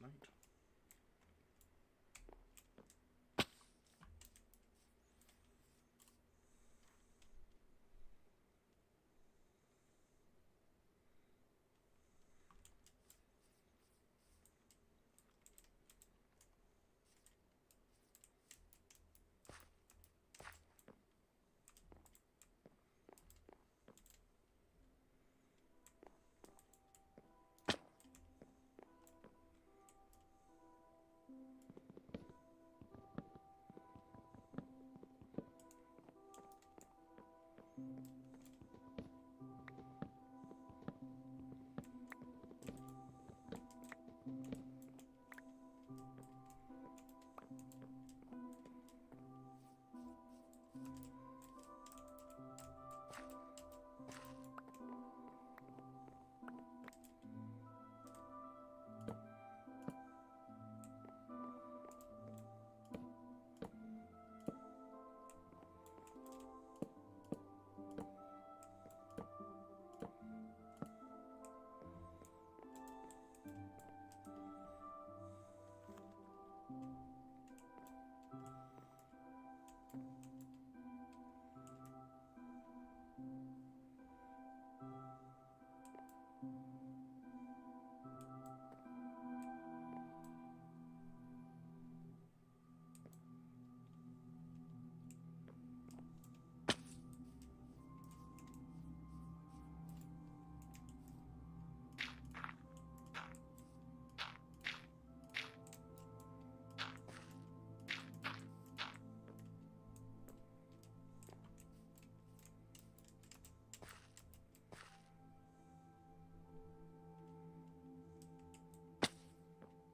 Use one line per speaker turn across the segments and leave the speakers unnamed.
last night.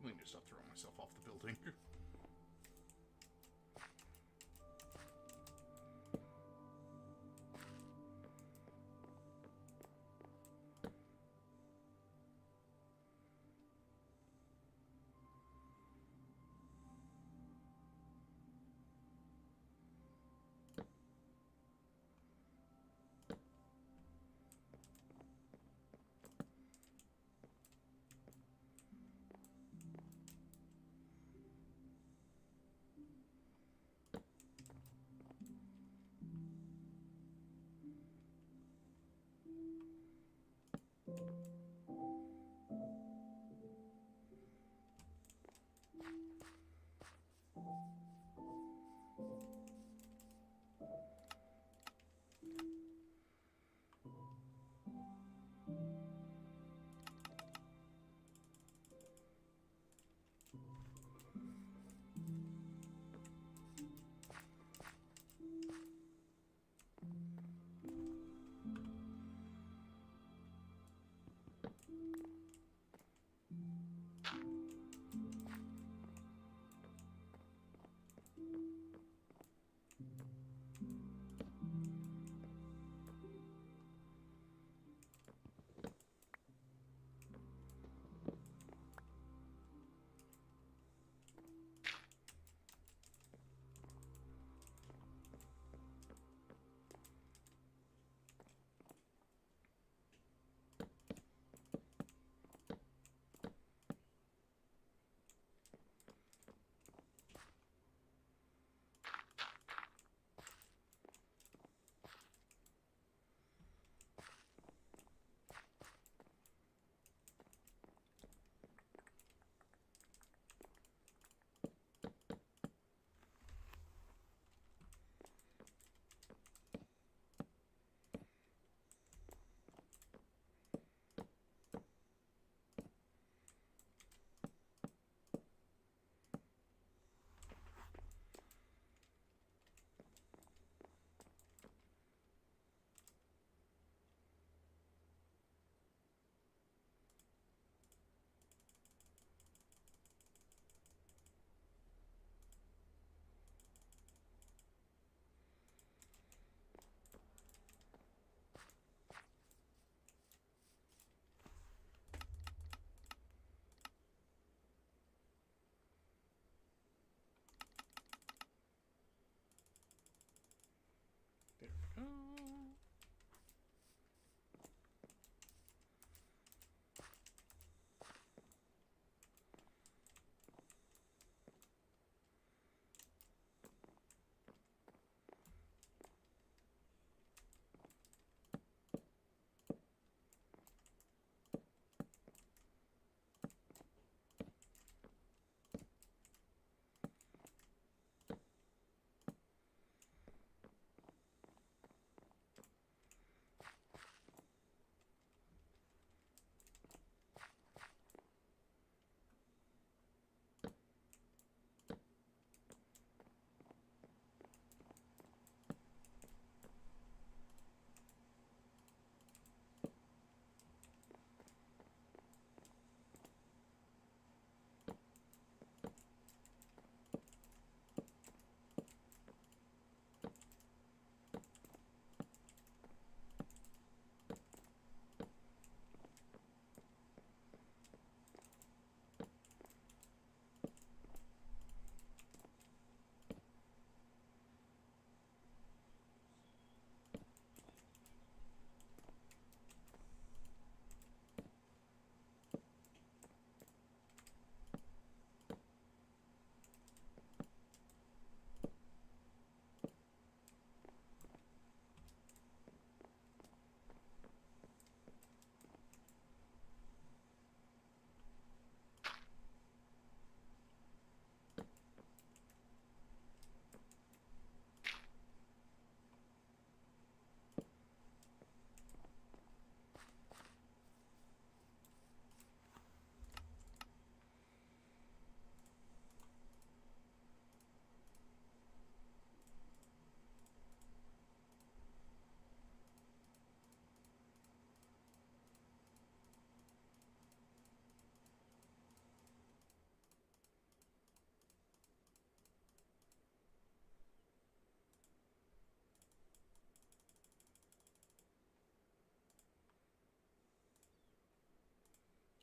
I need to stop throwing myself off the building. There we go.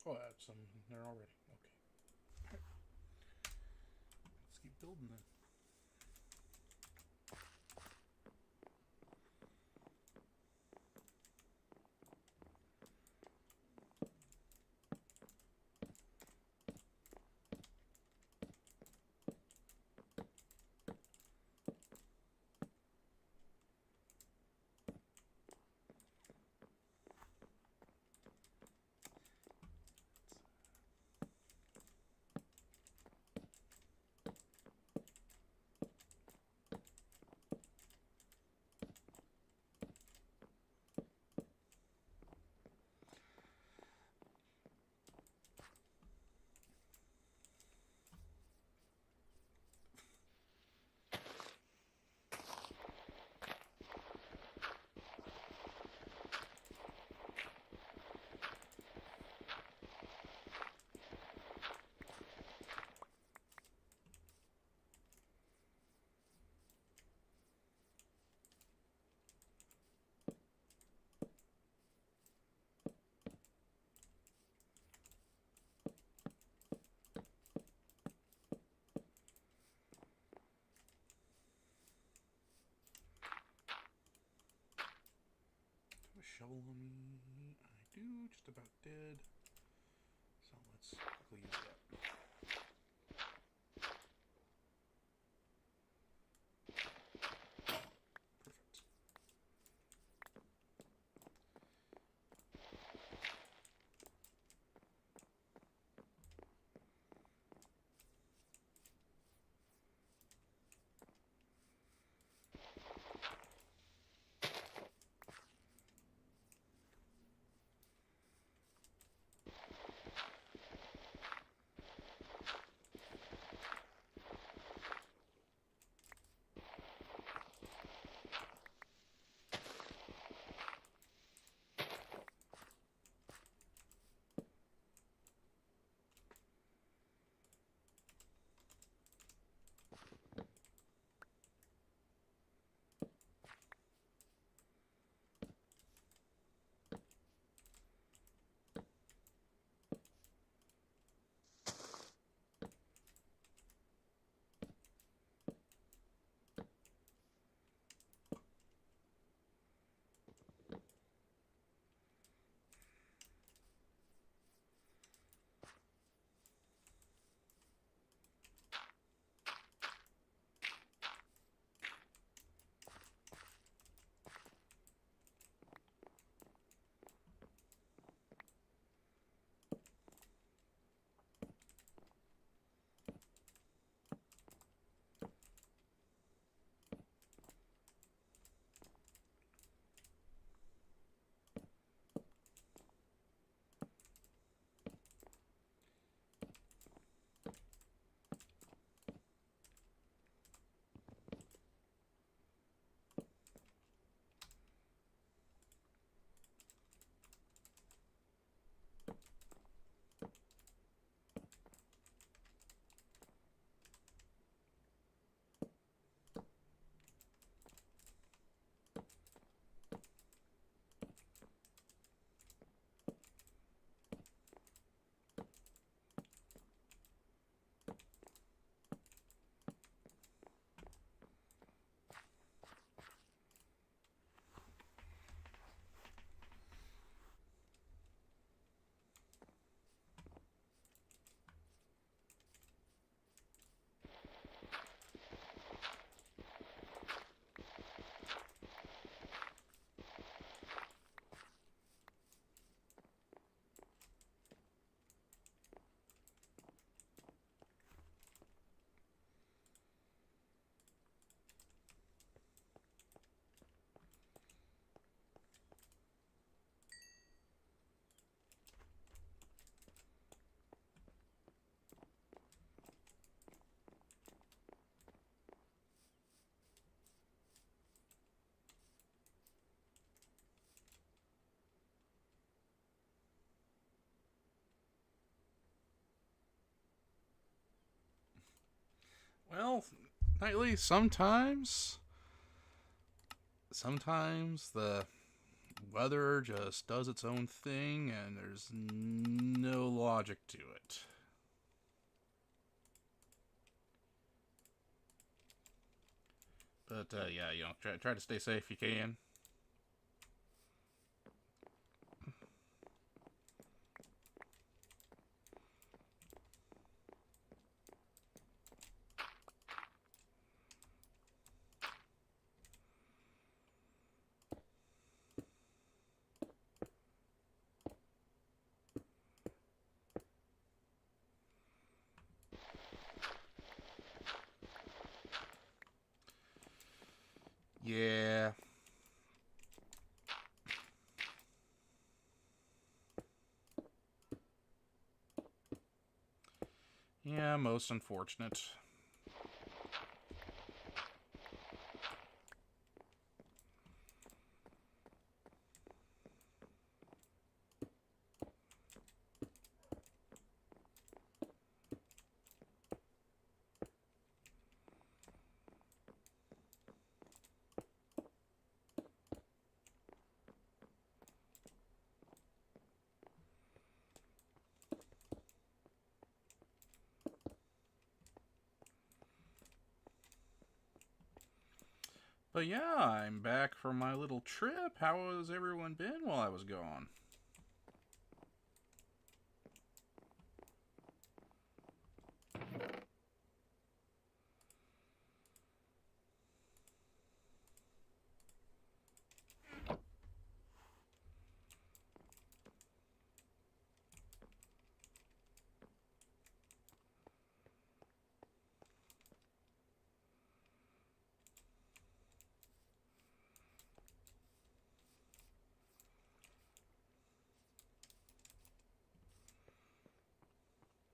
Oh, I have some there already. Okay. Let's keep building then. Shovel on me. I do, just about dead. So let's quickly use that. Perfect. Well, Nightly, sometimes the weather just does its own thing, and there's no logic to it. But yeah, you know, try to stay safe if you can. Yeah. Yeah, most unfortunate. But yeah, I'm back from my little trip. How has everyone been while I was gone?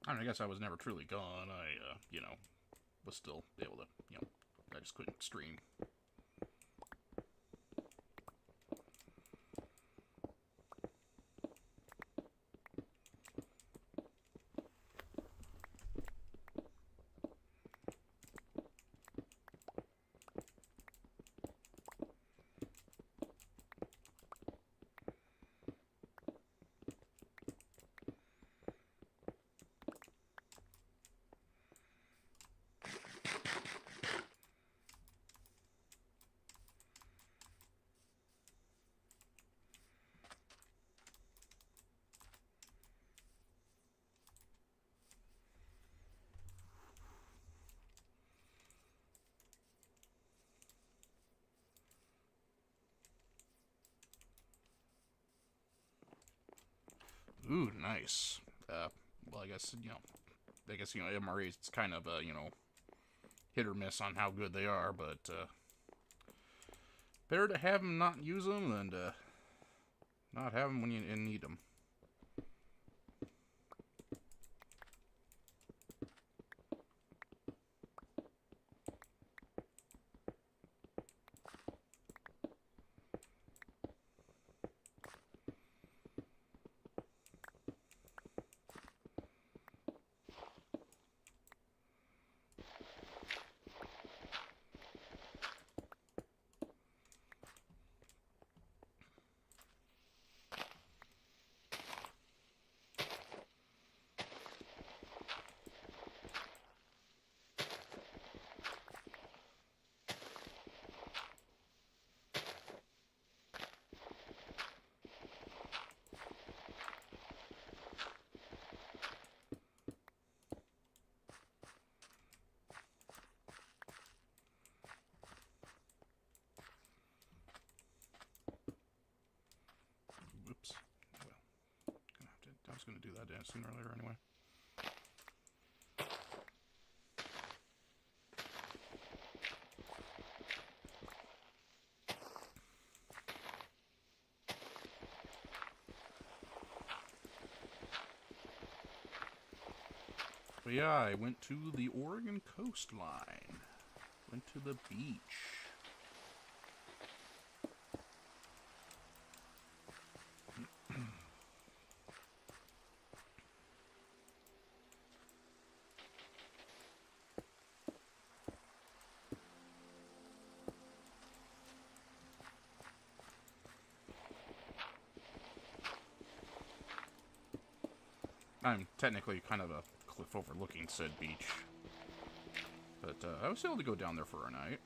I mean, I guess I was never truly gone. I, you know, was still able to, you know, I just couldn't stream. Ooh, nice. Well, I guess, you know, MREs, it's kind of, you know, hit or miss on how good they are, but, better to have them not use them than to not have them when you need them. Whoops. Well, I was going to do that sooner or later anyway. But yeah, I went to the Oregon coastline. Went to the beach. time technically kind of a cliff overlooking said beach. But I was able to go down there for a night.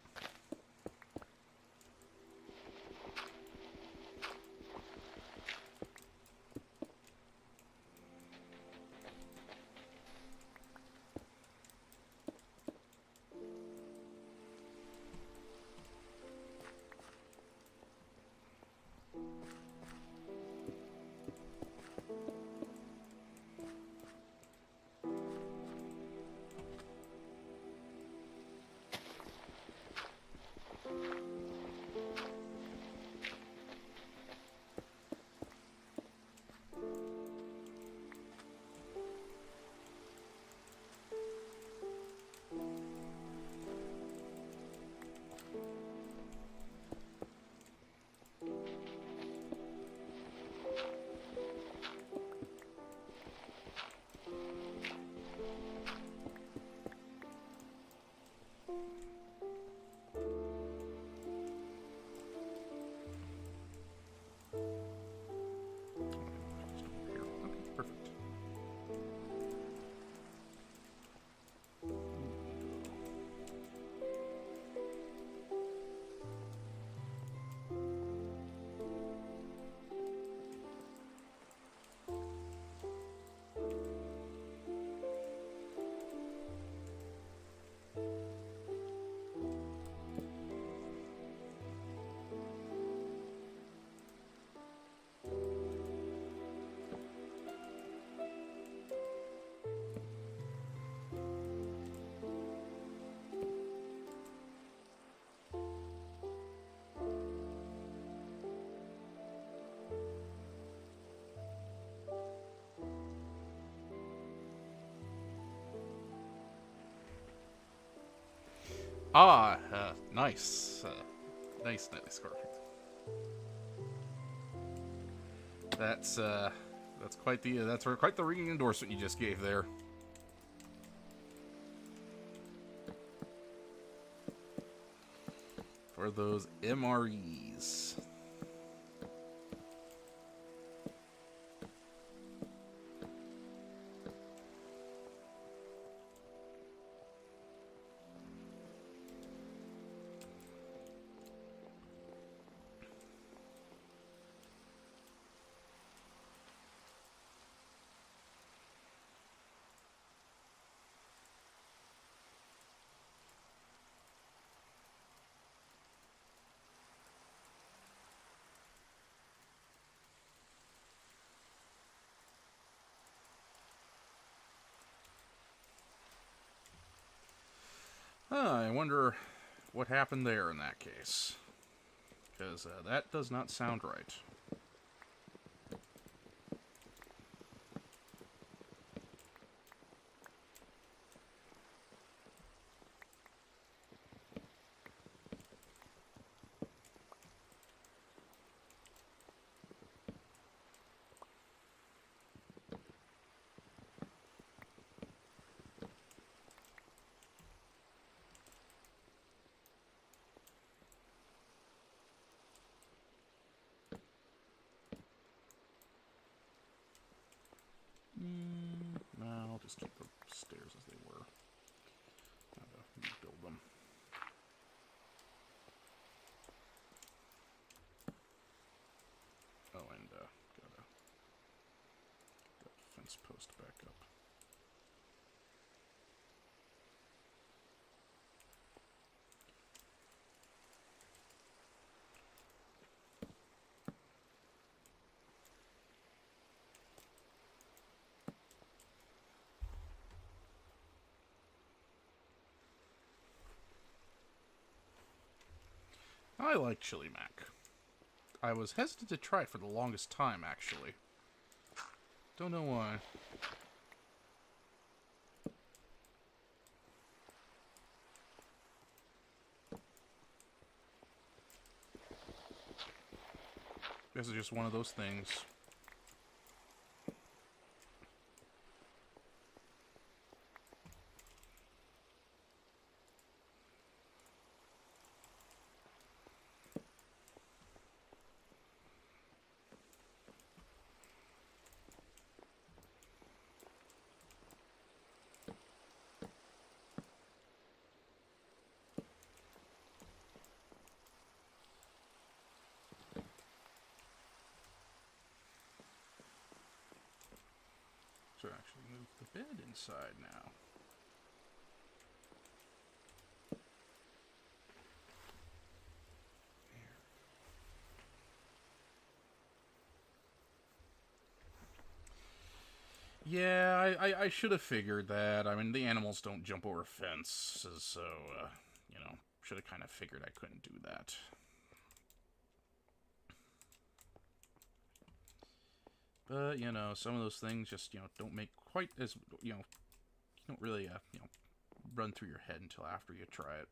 Ah, nice. Nice, score. That's quite the ringing endorsement you just gave there. For those MREs. I wonder what happened there in that case. Because that does not sound right. No, I'll just keep the stairs as they were. Rebuild them. Oh, and got that fence post back up. I like chili mac. I was hesitant to try it for the longest time, actually. Don't know why. Guess it's just one of those things. bed inside now. Yeah, I should have figured that. I mean, the animals don't jump over fences, so, you know, should have kind of figured I couldn't do that. But, you know, some of those things just, you know, don't make quite as, you know, you don't really, you know, run through your head until after you try it.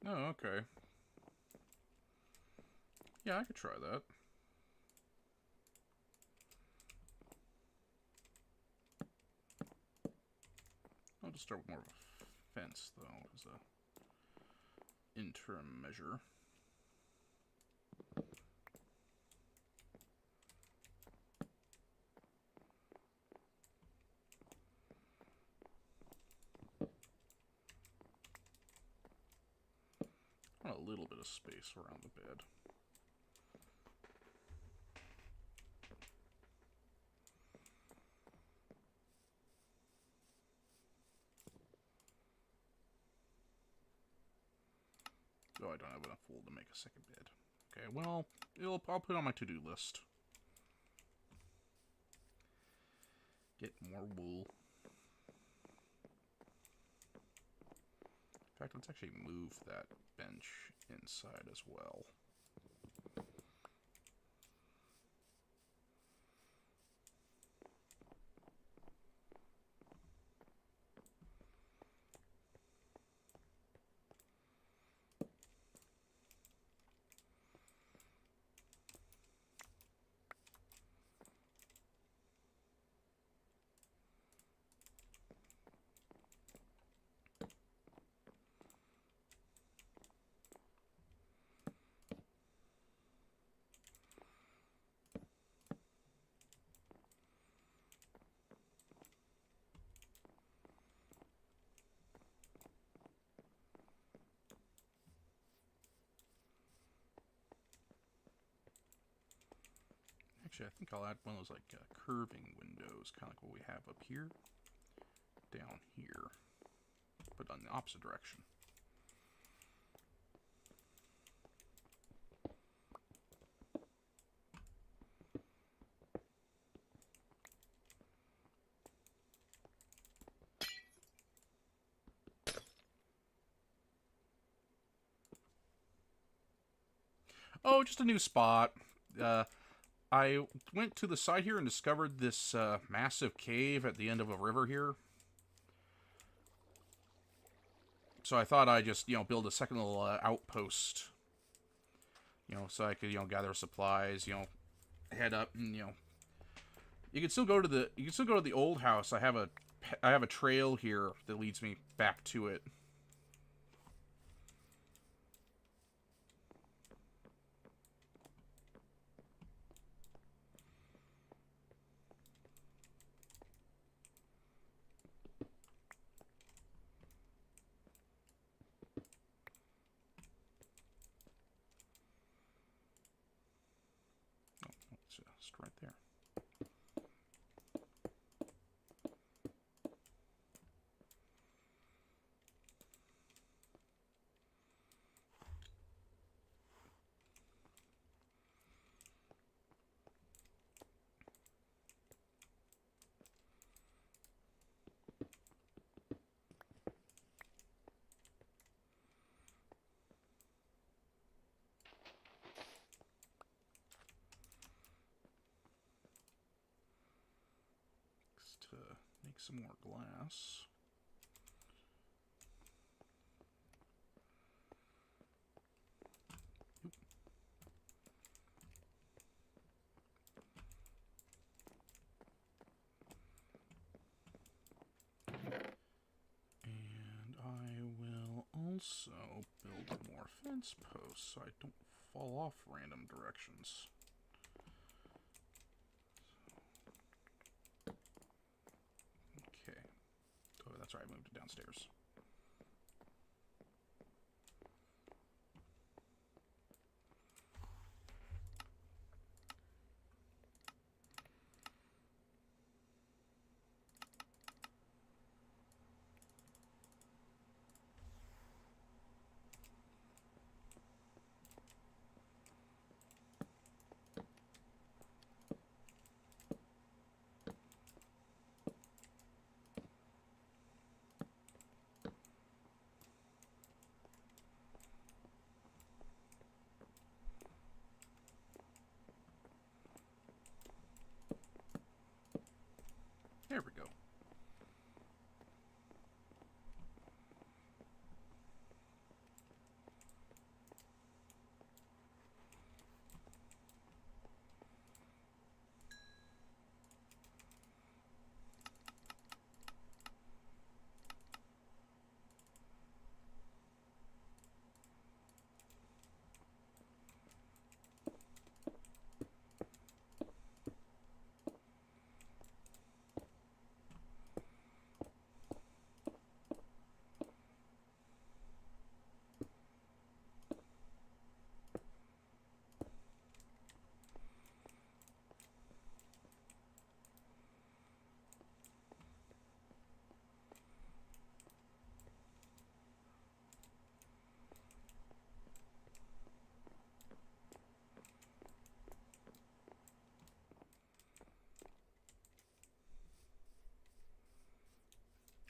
Oh, okay. Yeah, I could try that. I'll just start with more of a fence, though, as a interim measure. I want a little bit of space around the bed. Oh, I don't have enough wool to make a second bed. Okay, well, I'll put it on my to-do list. Get more wool. In fact, let's actually move that bench inside as well. Actually, I think I'll add one of those like curving windows, kind of like what we have up here, down here, but on the opposite direction. Oh, just a new spot. I went to the side here and discovered this massive cave at the end of a river here. So I thought I'd just, you know, build a second little outpost. You know, so I could, you know, gather supplies, you know, head up and, you know, you can still go to the old house. I have a trail here that leads me back to it. It's just right there. some more glass. Oop. And I will also build more fence posts so I don't fall off random directions. Okay. Oh, that's right, I moved it downstairs. There we go.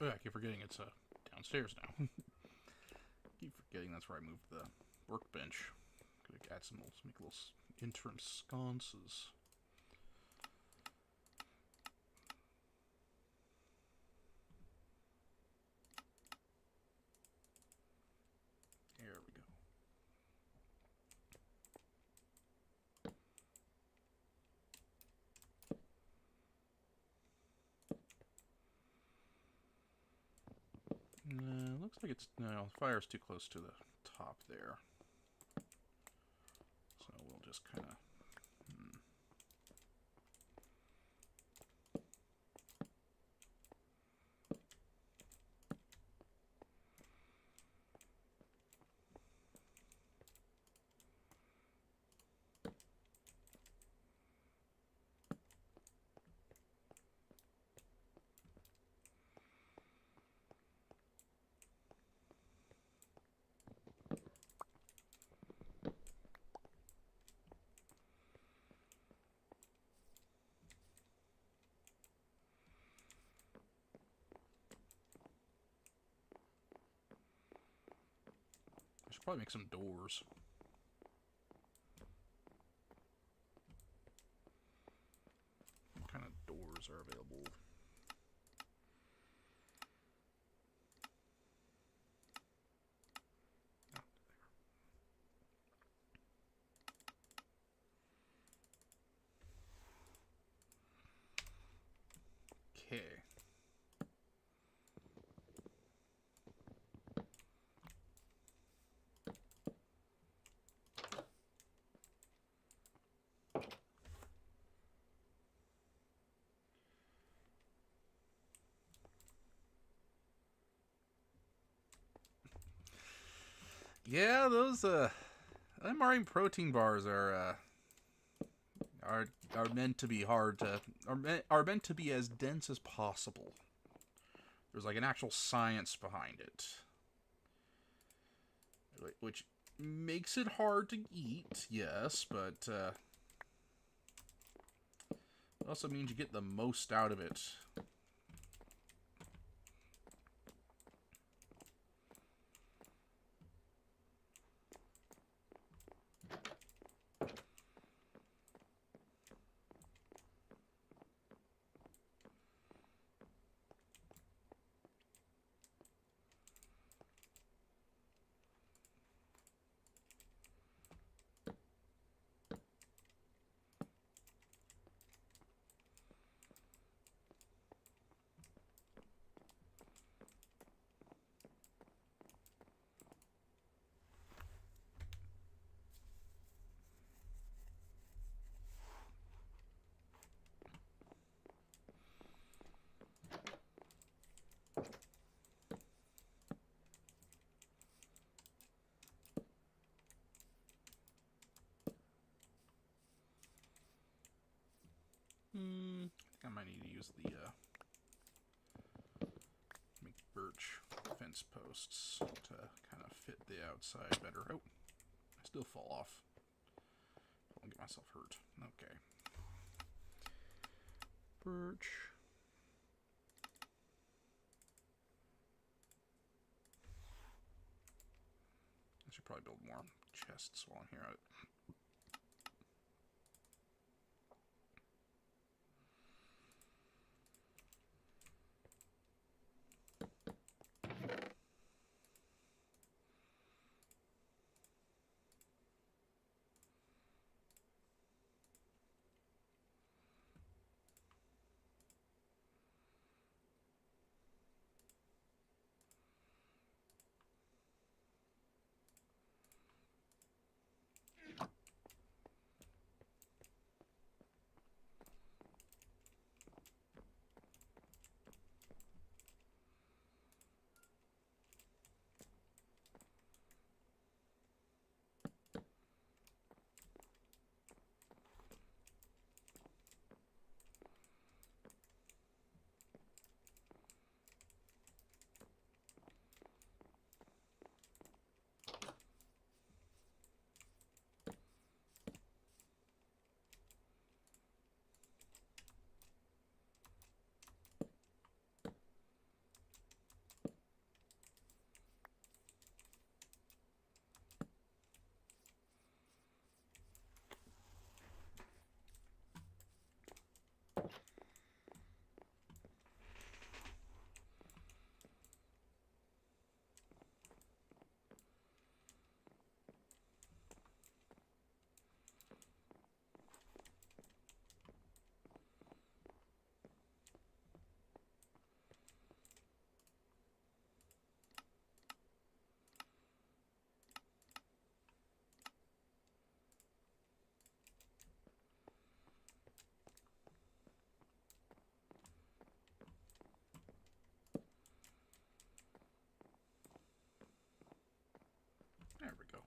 Oh, yeah, I keep forgetting it's downstairs now. Keep forgetting that's where I moved the workbench. Could add some, make little interim sconces. There we go. Looks like it's, no, the fire's too close to the top there. So we'll just kind of, I should probably make some doors. What kind of doors are available? Okay. Yeah, those marine protein bars are meant to be hard to are meant to be as dense as possible. There's like an actual science behind it, which makes it hard to eat, yes, but it also means you get the most out of it. use the make birch fence posts to kind of fit the outside better. Oh, I still fall off. I'll get myself hurt. Okay. Birch. I should probably build more chests while I'm here. There we go.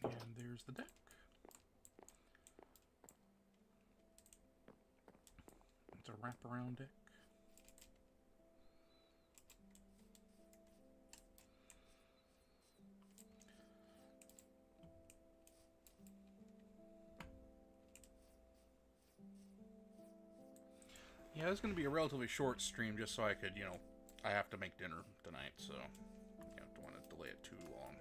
And there's the deck. It's a wraparound deck. Yeah, it's going to be a relatively short stream just so I could, I have to make dinner tonight, so don't want to delay it too long.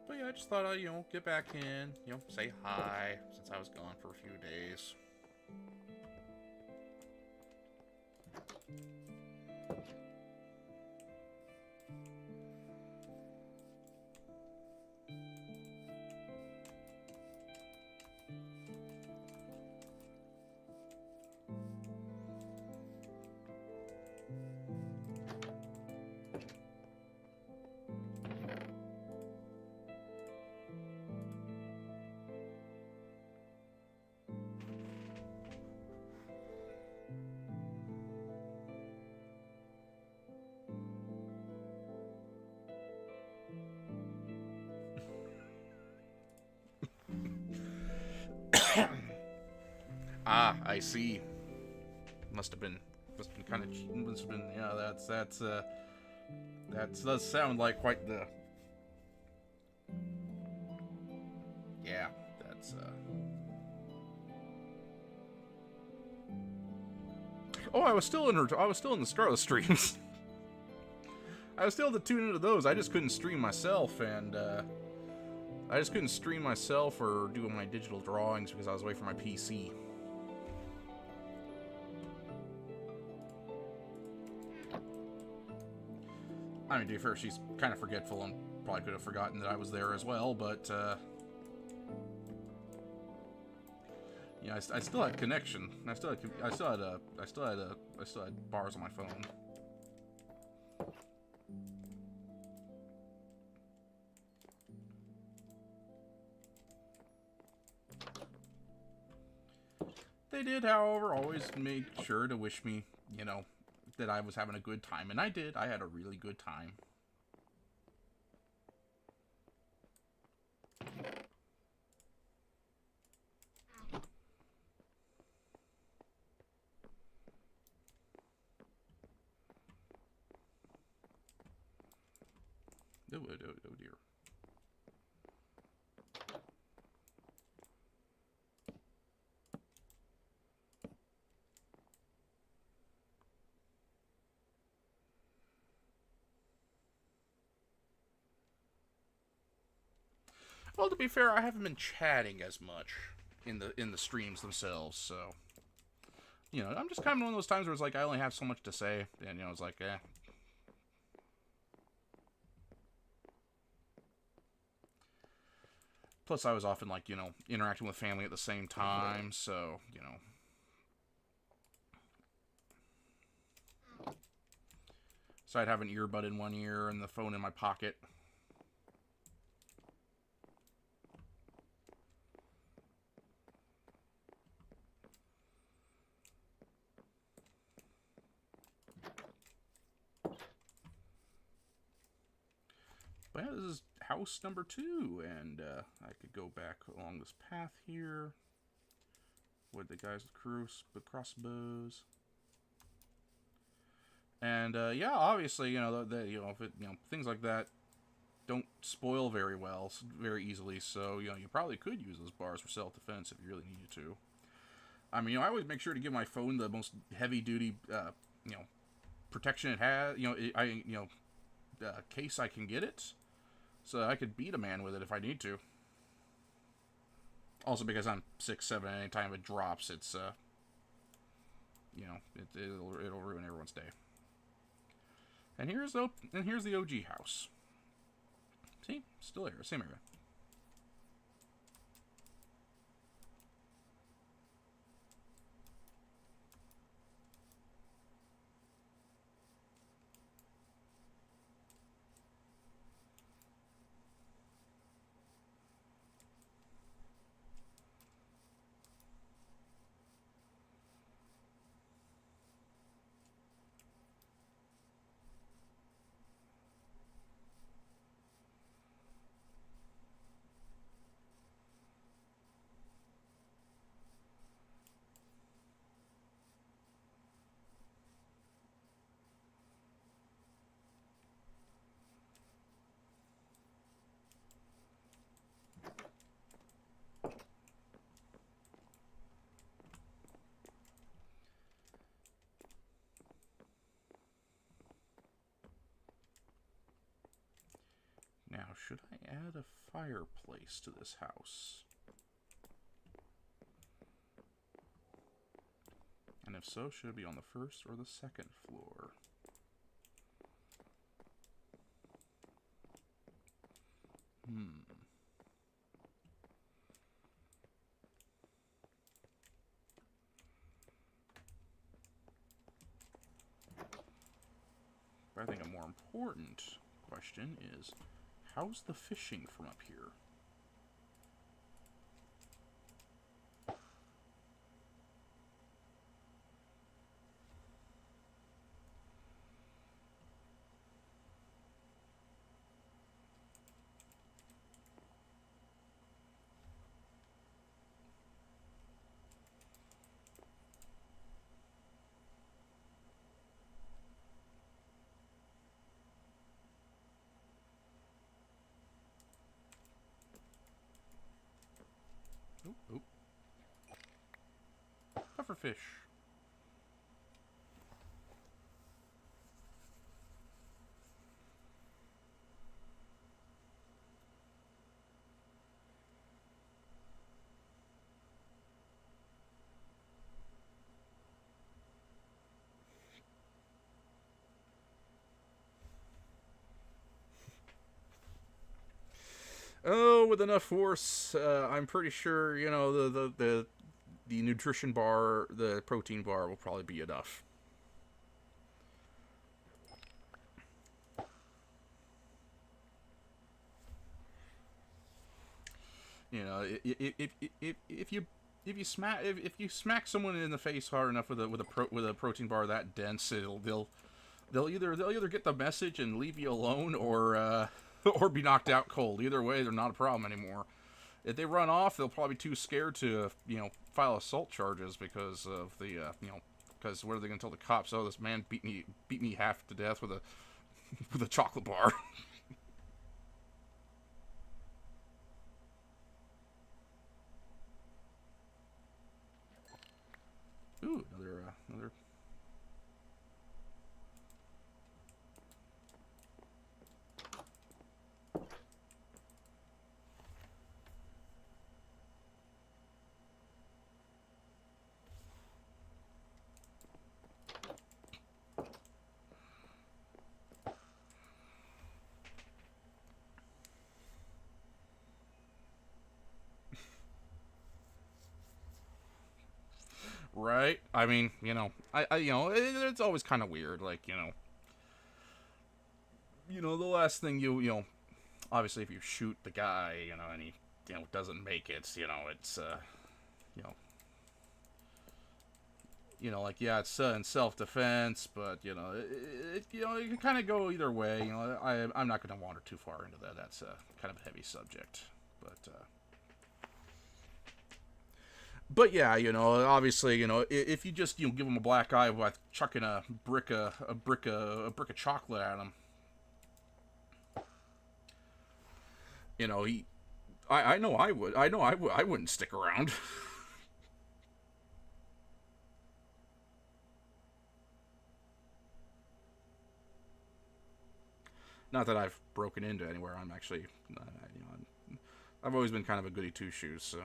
But yeah, I just thought I'd, get back in, say hi, since I was gone for a few days. Ah, I see. Must have been kind of, yeah, that does sound like quite the, yeah, that's, oh, I was still in the Scarlet streams. I was still able to tune into those. I just couldn't stream myself, and, I just couldn't stream myself or do my digital drawings because I was away from my PC. I mean, to be fair, she's kind of forgetful and probably could have forgotten that I was there as well, but, yeah, I still had connection. I still had bars on my phone. They did, however, always make sure to wish me, you know, that I was having a good time. And I did. I had a really good time. Oh dear. Well, to be fair, I haven't been chatting as much in the streams themselves, so you know, I'm just kind of one of those times where it's like I only have so much to say, and you know, it's like, eh. Plus, I was often like, you know, interacting with family at the same time, so you know. So I'd have an earbud in one ear and the phone in my pocket. But yeah, this is house number 2, and I could go back along this path here with the guys with crossbows. And yeah, obviously, you know, things like that don't spoil very well, very easily. So you know, you probably could use those bars for self-defense if you really needed to. I mean, you know, I always make sure to give my phone the most heavy-duty, you know, protection it has. You know, case I can get it, so I could beat a man with it if I need to. Also, because I'm 6'7", anytime it drops, it's you know, it'll ruin everyone's day. And here's the OG house. See, still there, same area. Now, should I add a fireplace to this house? And if so, should it be on the first or the second floor? But I think a more important question is, how's the fishing from up here? Oop. Puffer fish. Oh, with enough force, I'm pretty sure, you know, the nutrition bar, the protein bar will probably be enough. You know, if you if you smack someone in the face hard enough with a protein bar that dense, they'll either get the message and leave you alone, or or be knocked out cold. Either way, they're not a problem anymore. If they run off, they'll probably be too scared to file assault charges because of the because what are they going to tell the cops? Oh, this man beat me half to death with a with a chocolate bar. Ooh, another. Right? I mean, it's always kind of weird. Like, the last thing obviously, if you shoot the guy, and he, doesn't make it, it's, like, yeah, it's in self-defense, but, it can kind of go either way. I'm not going to wander too far into that. That's kind of a heavy subject, but yeah, obviously, if you just give him a black eye by chucking a brick of chocolate at him, I know I would. I wouldn't stick around. Not that I've broken into anywhere. I'm actually, I've always been kind of a goody two shoes, so.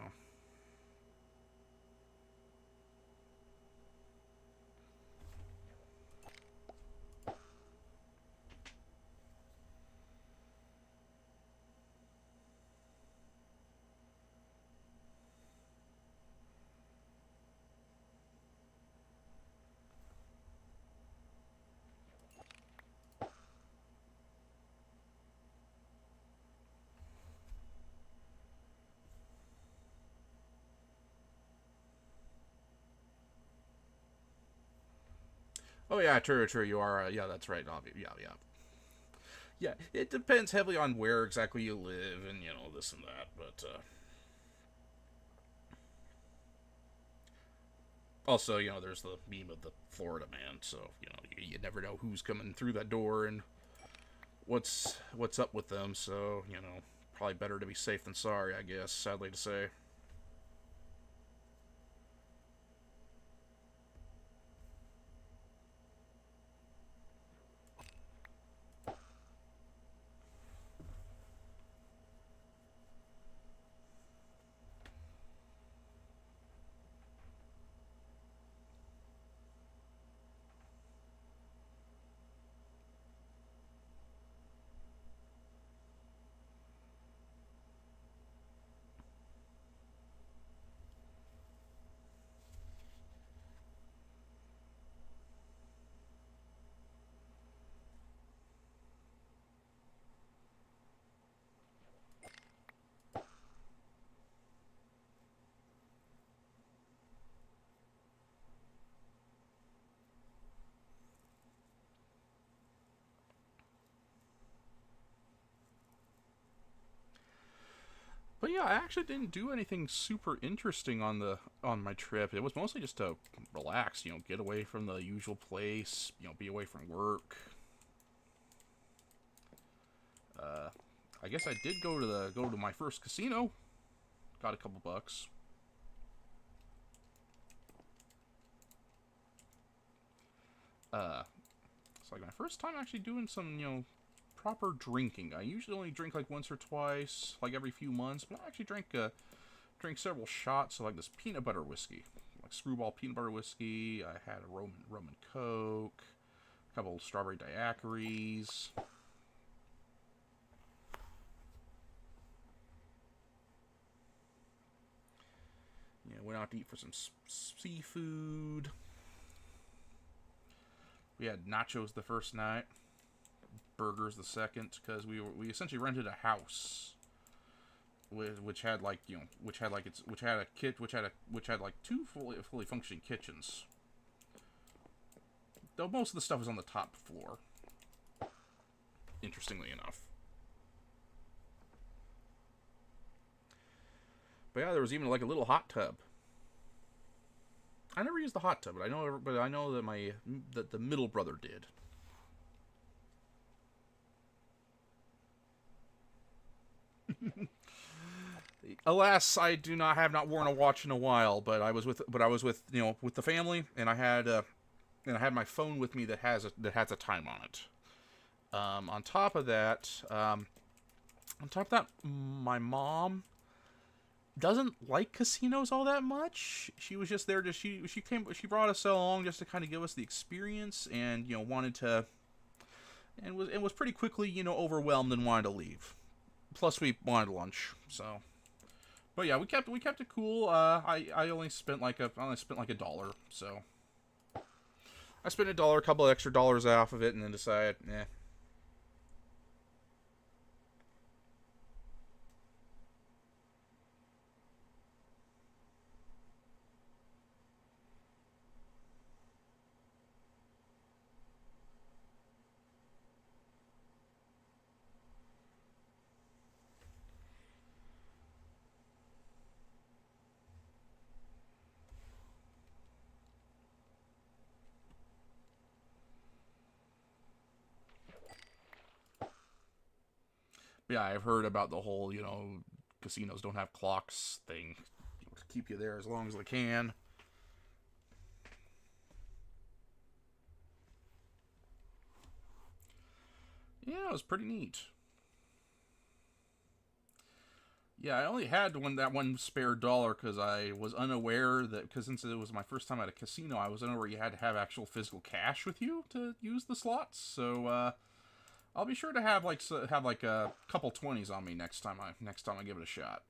Oh yeah, true. You are. Yeah, that's right. Yeah. Yeah, it depends heavily on where exactly you live, and this and that. But also, there's the meme of the Florida man. So you never know who's coming through that door and what's up with them. So probably better to be safe than sorry, I guess. Sadly to say. But yeah, I actually didn't do anything super interesting on my trip. It was mostly just to relax, get away from the usual place, be away from work. I guess I did go to my first casino. Got a couple bucks. It's like my first time actually doing some, proper drinking. I usually only drink like once or twice, like every few months, but I actually drank several shots of like this peanut butter whiskey, like Screwball peanut butter whiskey. I had a rum and Coke, a couple of strawberry daiquiris. Went out to eat for some seafood. We had nachos the first night, burgers the second, because we essentially rented a house which had like which had a kit which had like two fully functioning kitchens. Though most of the stuff was on the top floor. Interestingly enough. But yeah, there was even like a little hot tub. I never used the hot tub, but I know that the middle brother did. Alas, I have not worn a watch in a while, but I was with with the family, and I had my phone with me that has a time on it. On top of that, my mom doesn't like casinos all that much. She was just there she brought us along just to kind of give us the experience, and wanted to, and was pretty quickly overwhelmed and wanted to leave. Plus we wanted lunch, so. But yeah, we kept it cool. I only spent like $1, so I spent $1, a couple of extra dollars off of it, and then decided, eh. Yeah, I've heard about the whole, casinos don't have clocks thing. Keep you there as long as they can. Yeah, it was pretty neat. Yeah, I only had that one spare dollar because I was unaware because since it was my first time at a casino, I was unaware you had to have actual physical cash with you to use the slots. So I'll be sure to have a couple 20s on me next time I give it a shot.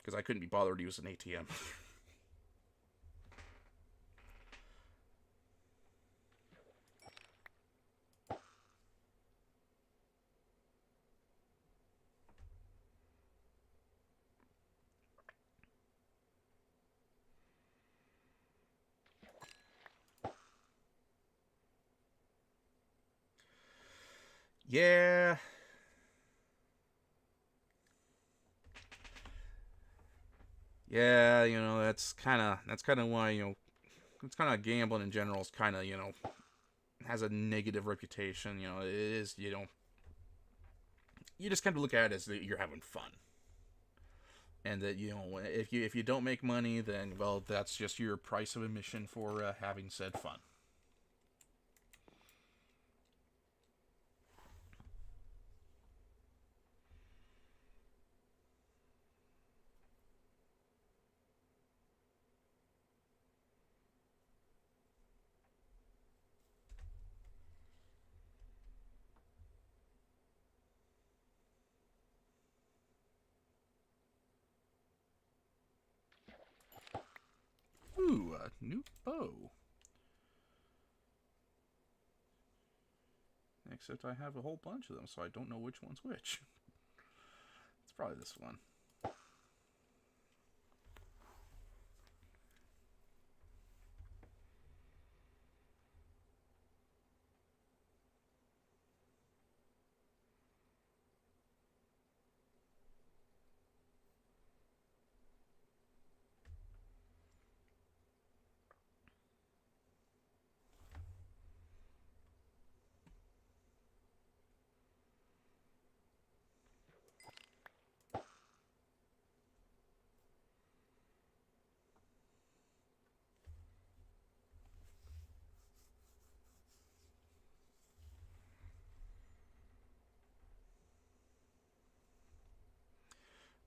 Because I couldn't be bothered to use an ATM. Yeah. Yeah, that's kind of why, it's kind of gambling in general is kind of, has a negative reputation. It is, you just kind of look at it as that you're having fun. And that, if you don't make money, then, well, that's just your price of admission for having said fun. Ooh, a new bow. Except I have a whole bunch of them, so I don't know which one's which. It's probably this one.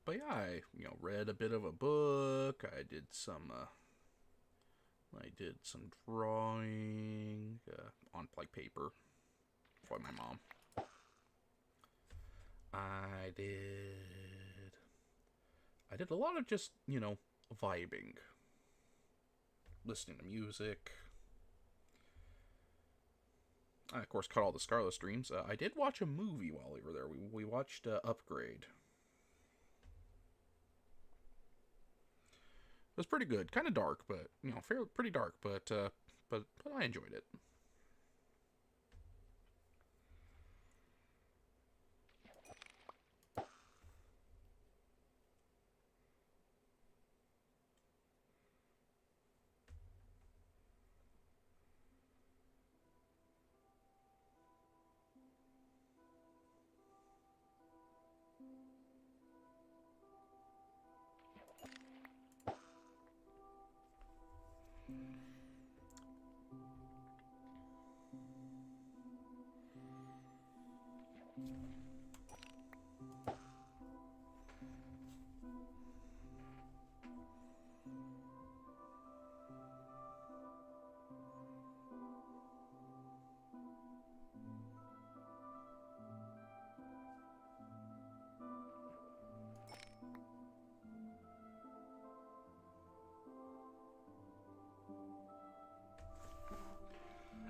But yeah, I read a bit of a book. I did some drawing on like paper for my mom. I did a lot of just vibing, listening to music, I, of course, caught all the Scarlet streams. I did watch a movie while we were there. We watched Upgrade. It was pretty good. Kind of dark, but, you know, pretty dark, but I enjoyed it.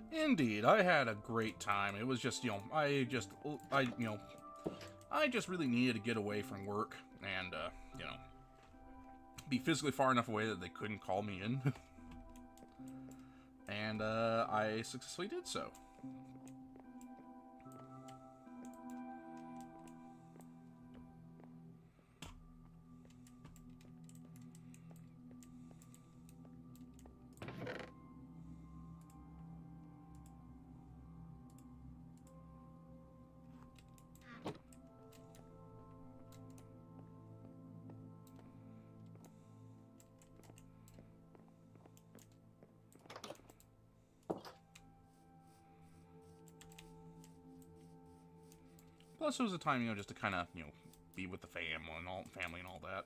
Indeed, I had a great time. It was just, you know, I just really needed to get away from work and, you know, be physically far enough away that they couldn't call me in. And, I successfully did so. Plus, it was a time, you know, just to kind of, you know, be with the family and all that.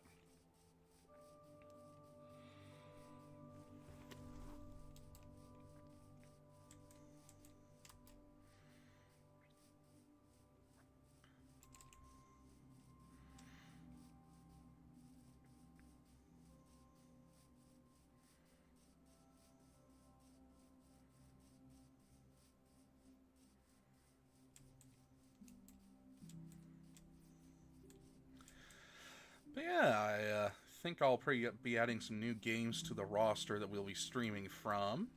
But yeah, I think I'll probably be adding some new games to the roster that we'll be streaming from.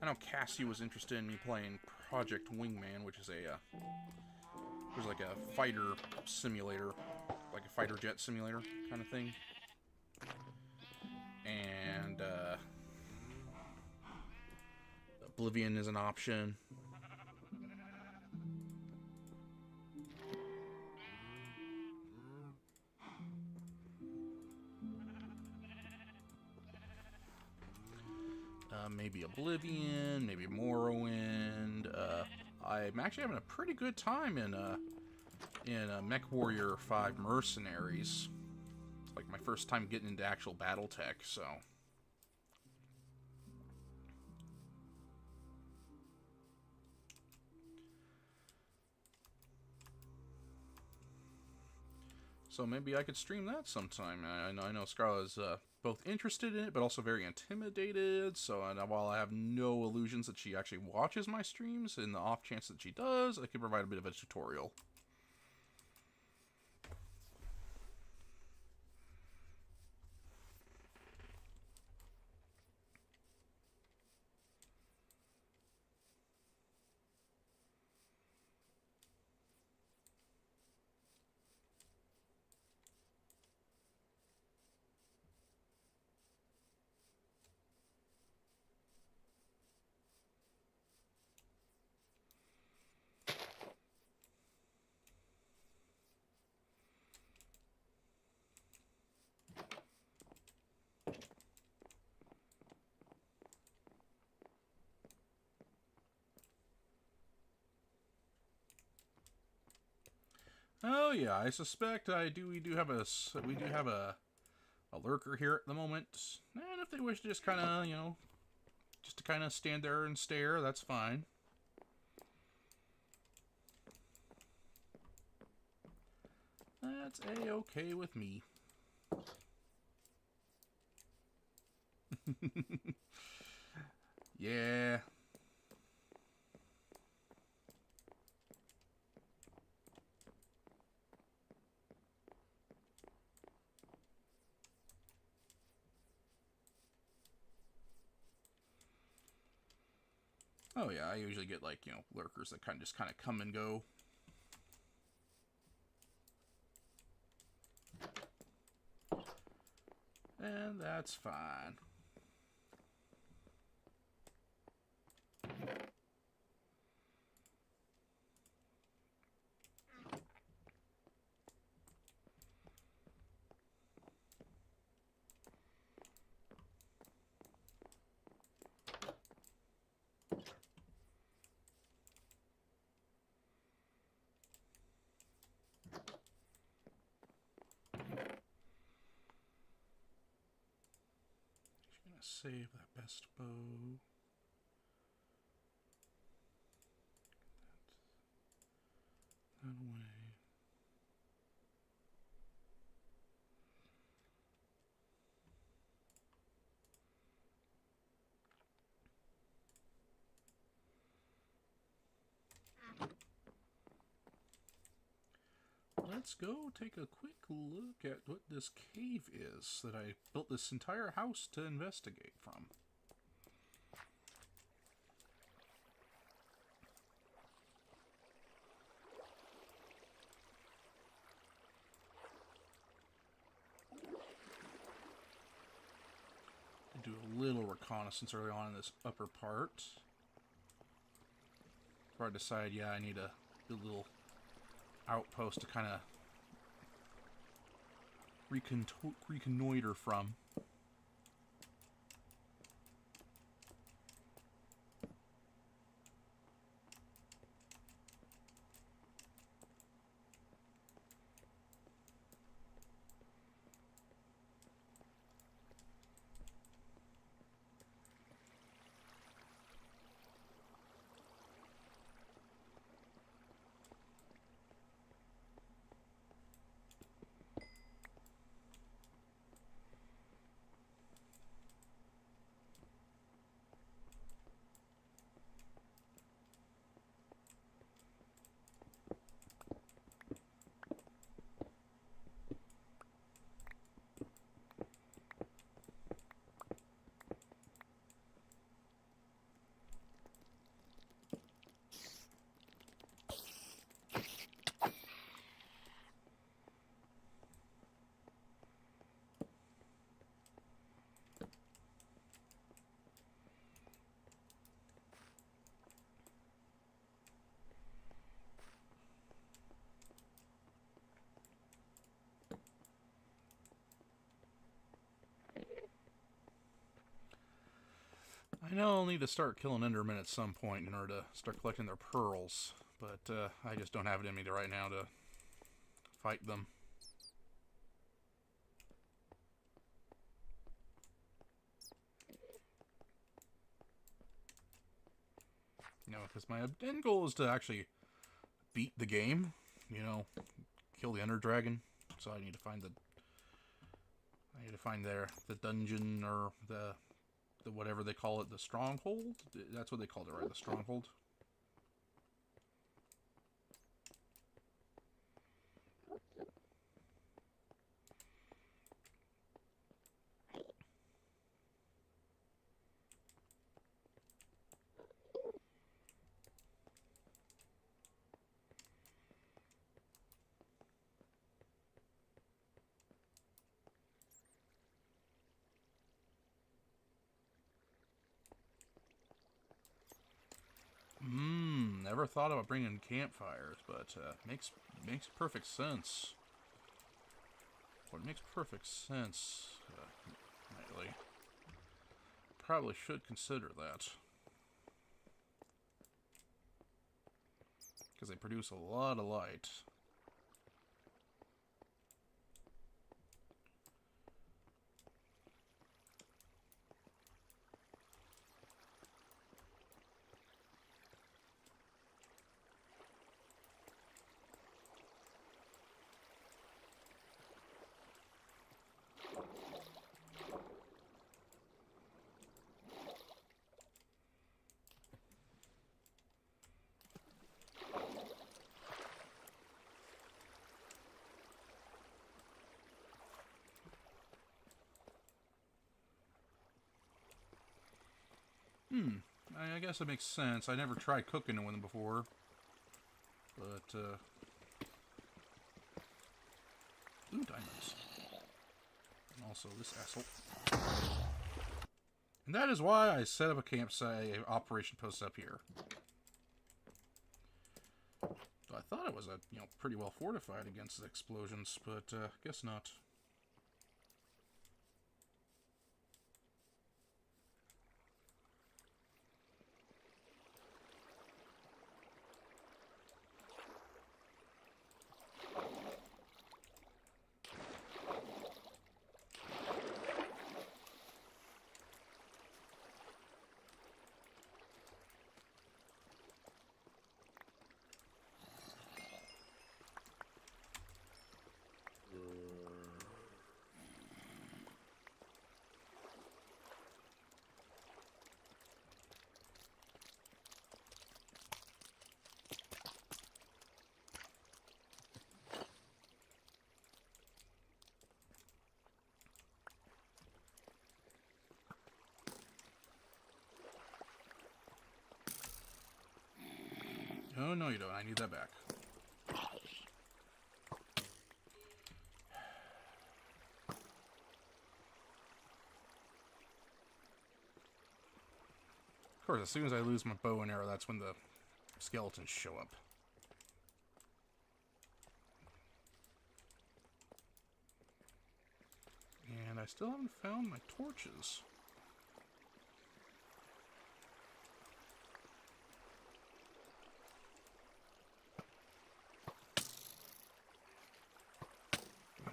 I know Cassie was interested in me playing Project Wingman, which is there's like a fighter simulator, like a fighter jet simulator kind of thing. And Oblivion is an option. Maybe Oblivion, maybe Morrowind. I'm actually having a pretty good time in MechWarrior 5 Mercenaries. It's like my first time getting into actual BattleTech, so. So maybe I could stream that sometime. I know Scarlett's both interested in it, but also very intimidated. So while I have no illusions that she actually watches my streams, in the off chance that she does, I could provide a bit of a tutorial. Oh yeah, I suspect we do have a lurker here at the moment, and if they wish to just kind of, you know, just to kind of stand there and stare, that's fine. That's a-okay with me. Yeah. Oh yeah, I usually get like, you know, lurkers that kind of come and go. And that's fine. Save that best bow. That way. Let's go take a quick look at what this cave is that I built this entire house to investigate from. Do a little reconnaissance early on in this upper part. Before I decide, yeah, I need a little outpost to kind of reconnoiter from. I know I'll need to start killing Endermen at some point in order to start collecting their pearls, but I just don't have it in me right now to fight them. You know, because my end goal is to actually beat the game, you know, kill the Ender Dragon. So I need to find the dungeon, or the whatever they call it, the stronghold. That's what they called it, right? The stronghold. Never thought about bringing campfires, but makes perfect sense. What makes perfect sense, really. Probably should consider that, because they produce a lot of light. I guess it makes sense. I never tried cooking with them before. But, ooh, diamonds. And also this asshole. And that is why I set up a campsite operation post up here. So I thought it was pretty well fortified against the explosions, but guess not. Oh, no you don't. I need that back. Of course, as soon as I lose my bow and arrow, that's when the skeletons show up. And I still haven't found my torches.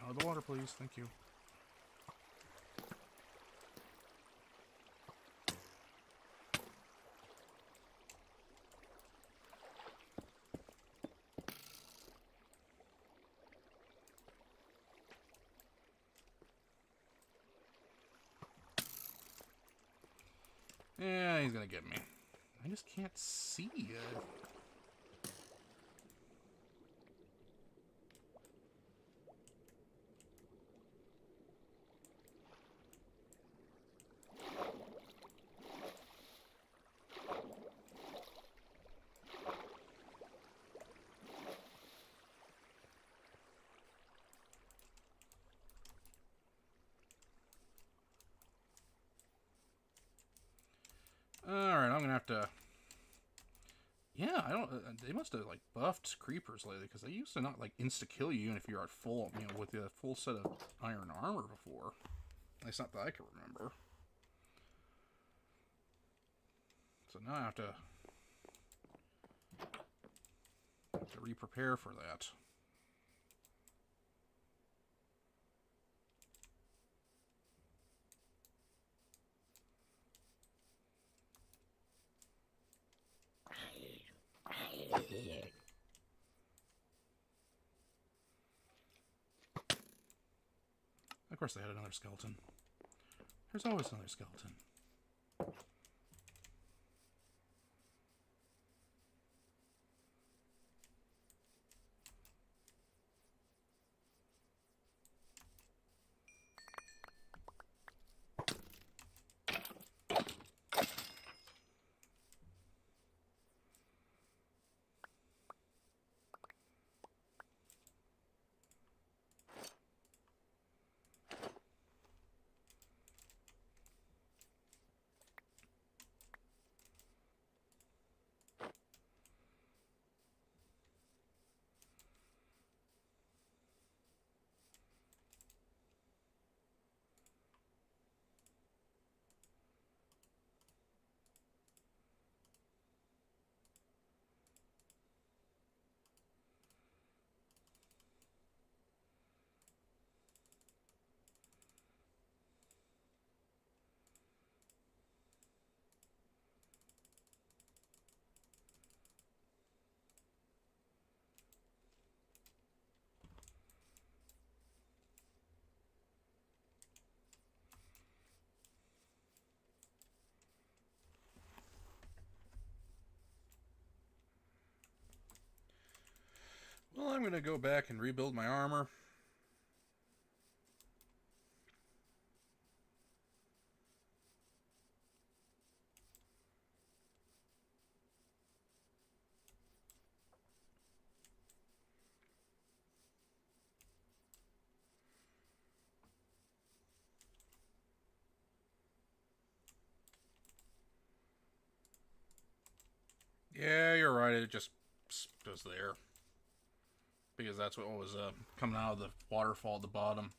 Out of the water, please. Thank you. Yeah, he's gonna get me. I just can't see it. Alright, I'm gonna have to... Yeah, I don't... They must have, like, buffed creepers lately, because they used to not, like, insta-kill you even if you're at full, with a full set of iron armor before. At least not that I can remember. So now I have to re-prepare for that. Of course they had another skeleton. There's always another skeleton. Well, I'm going to go back and rebuild my armor. Yeah, you're right. It just goes there. Because that's what was coming out of the waterfall at the bottom.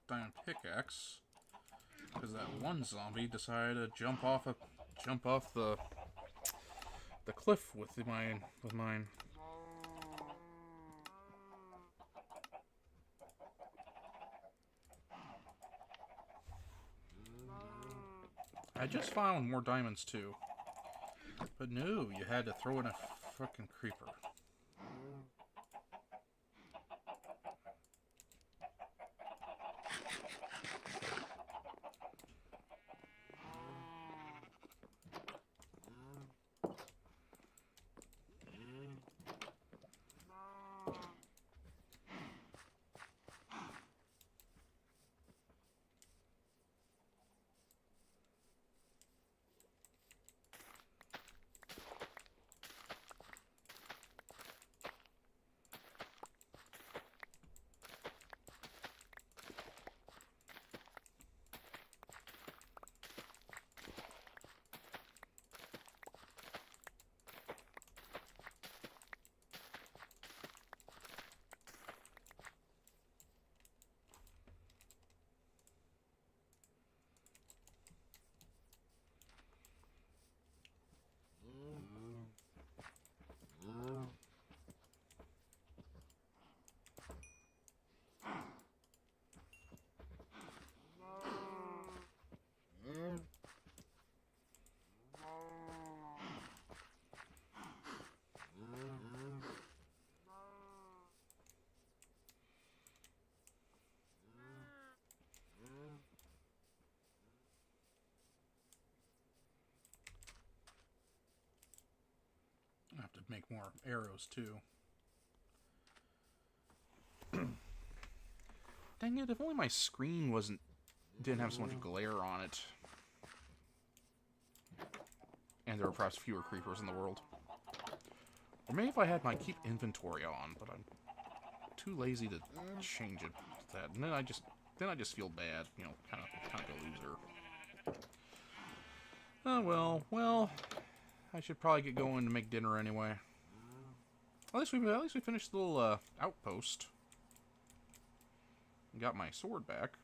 Diamond pickaxe, because that one zombie decided to jump off the cliff with mine. I just found more diamonds too, but no, you had to throw in a fucking creeper. I have to make more arrows too. Dang it, if only my screen didn't have so much glare on it. And there were perhaps fewer creepers in the world. Or maybe if I had my keep inventory on, but I'm too lazy to change it to that. And then I just feel bad, you know, kind of a loser. Oh well, I should probably get going to make dinner anyway. At least we finished the little outpost. Got my sword back.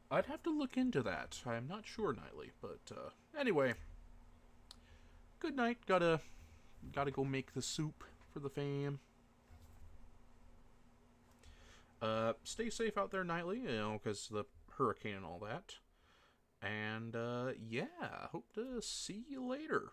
I'd have to look into that. I'm not sure, Nightly, but anyway. Good night. Gotta go make the soup for the fam. Stay safe out there, Nightly, you know, because the hurricane and all that. And yeah, hope to see you later.